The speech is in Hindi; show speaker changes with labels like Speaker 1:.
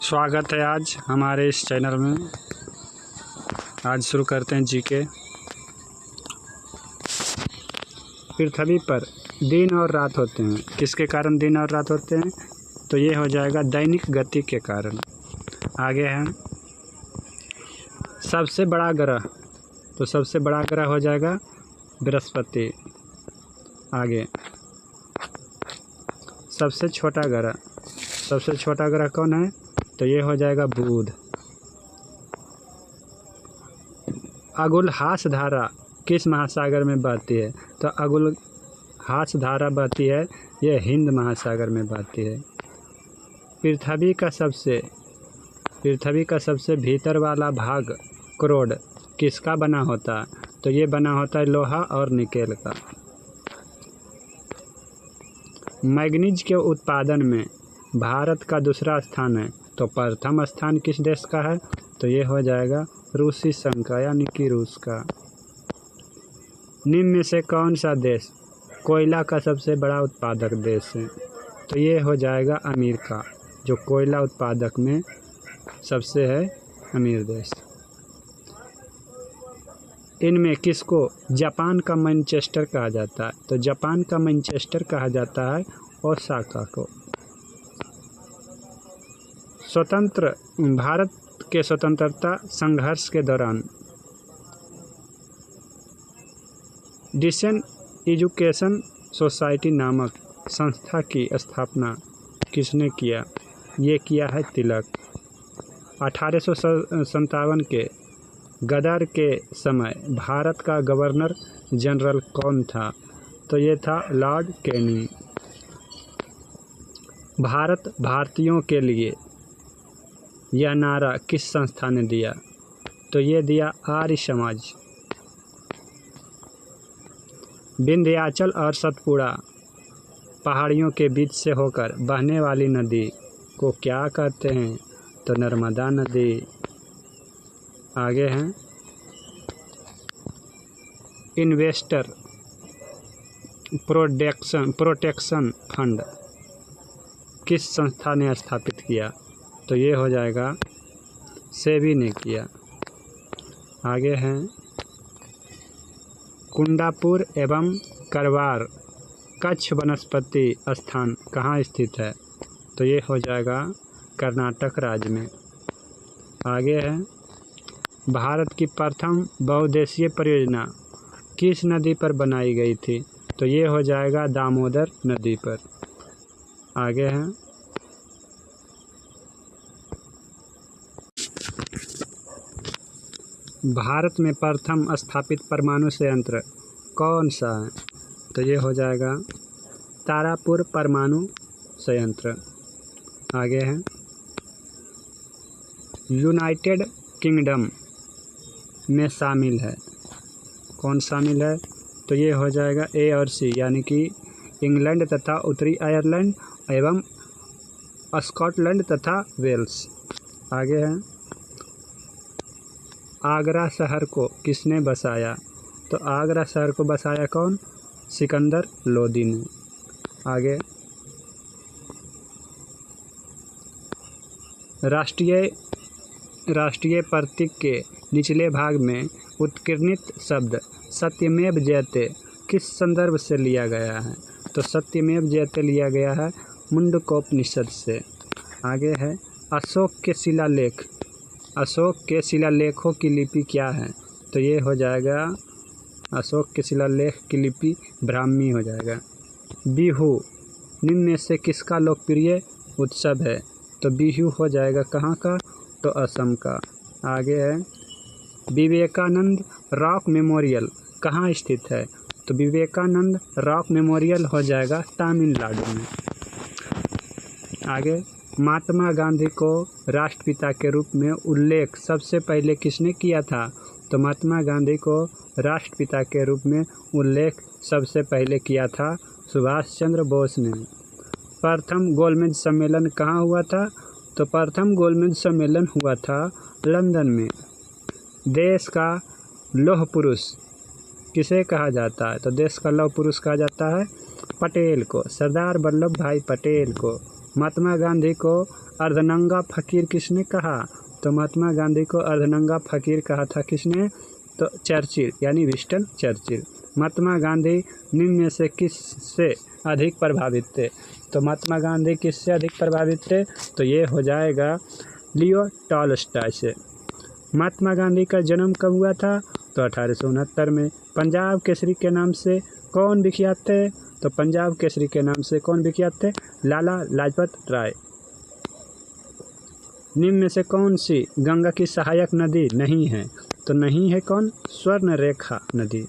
Speaker 1: स्वागत है आज हमारे इस चैनल में। आज शुरू करते हैं जीके। पृथ्वी पर दिन और रात होते हैं, किसके कारण दिन और रात होते हैं? तो ये हो जाएगा दैनिक गति के कारण। आगे है सबसे बड़ा ग्रह, तो सबसे बड़ा ग्रह हो जाएगा बृहस्पति। आगे सबसे छोटा ग्रह कौन है? तो ये हो जाएगा बुध। अगुलहास धारा किस महासागर में बहती है? तो अगुलहास धारा बहती है ये हिंद महासागर में बहती है। पृथ्वी का सबसे भीतर वाला भाग करोड़ किसका बना होता है? तो ये बना होता है लोहा और निकेल का। मैग्नीज के उत्पादन में भारत का दूसरा स्थान है, तो प्रथम स्थान किस देश का है? तो ये हो जाएगा रूसी संघ का, यानी कि रूस का। निम्न में से कौन सा देश कोयला का सबसे बड़ा उत्पादक देश है? तो ये हो जाएगा अमेरिका, जो कोयला उत्पादक में सबसे है अमीर देश। इनमें किसको जापान का मैनचेस्टर कहा जाता है? तो जापान का मैनचेस्टर कहा जाता है ओसाका को। भारत के स्वतंत्रता संघर्ष के दौरान डिसेंट एजुकेशन सोसाइटी नामक संस्था की स्थापना किसने किया? ये किया है तिलक। 1857 के गदर के समय भारत का गवर्नर जनरल कौन था? तो ये था लॉर्ड कैनिंग। भारतीयों के लिए यह नारा किस संस्था ने दिया? तो ये दिया आर्य समाज। विंध्याचल और सतपुड़ा पहाड़ियों के बीच से होकर बहने वाली नदी को क्या कहते हैं? तो नर्मदा नदी। आगे हैं इन्वेस्टर प्रोटेक्शन फंड किस संस्था ने स्थापित किया? तो ये हो जाएगा सेबी ने किया। आगे हैं कुंडापुर एवं करवार कच्छ वनस्पति स्थान कहाँ स्थित है? तो ये हो जाएगा कर्नाटक राज्य में। आगे है भारत की प्रथम बहुउद्देशीय परियोजना किस नदी पर बनाई गई थी? तो ये हो जाएगा दामोदर नदी पर। आगे है भारत में प्रथम स्थापित परमाणु संयंत्र कौन सा है? तो ये हो जाएगा तारापुर परमाणु संयंत्र। आगे है यूनाइटेड किंगडम में शामिल है, कौन शामिल है? तो ये हो जाएगा ए और सी, यानी कि इंग्लैंड तथा उत्तरी आयरलैंड एवं स्कॉटलैंड तथा वेल्स। आगे है आगरा शहर को किसने बसाया? तो आगरा शहर को बसाया कौन? सिकंदर लोदी ने। आगे राष्ट्रीय प्रतीक के निचले भाग में उत्कीर्णित शब्द सत्यमेव जयते किस संदर्भ से लिया गया है? तो सत्यमेव जयते लिया गया है मुंडकोपनिषद से। आगे है अशोक के शिलालेखों की लिपि क्या है? तो ये हो जाएगा अशोक के शिलालेख की लिपि ब्राह्मी हो जाएगा। बिहू निम्न में से किसका लोकप्रिय उत्सव है? तो बिहू हो जाएगा कहाँ का? तो असम का। आगे है विवेकानंद रॉक मेमोरियल कहाँ स्थित है? तो विवेकानंद रॉक मेमोरियल हो जाएगा तमिलनाडु में। आगे महात्मा गांधी को राष्ट्रपिता के रूप में उल्लेख सबसे पहले किसने किया था? तो महात्मा गांधी को राष्ट्रपिता के रूप में उल्लेख सबसे पहले किया था सुभाष चंद्र बोस ने। प्रथम गोलमेज सम्मेलन कहाँ हुआ था? तो प्रथम गोलमेज सम्मेलन हुआ था लंदन में। देश का लौह पुरुष किसे कहा जाता है? तो देश का लौह पुरुष कहा जाता है पटेल को, सरदार वल्लभ भाई पटेल को। महात्मा गांधी को अर्धनंगा फकीर किसने कहा? तो महात्मा गांधी को अर्धनंगा फकीर कहा था किसने? तो चर्चिल यानी विंस्टन चर्चिल। महात्मा गांधी निम्न में से किससे अधिक प्रभावित थे? तो महात्मा गांधी किससे अधिक प्रभावित थे? तो ये हो जाएगा लियो टॉलस्टॉय से। महात्मा गांधी का जन्म कब हुआ था? तो 1869 में। पंजाब केसरी के नाम से कौन विख्यात थे? तो पंजाब केसरी के नाम से कौन विख्यात थे? लाला लाजपत राय। निम्न में से कौन सी गंगा की सहायक नदी नहीं है? तो नहीं है कौन? स्वर्णरेखा नदी।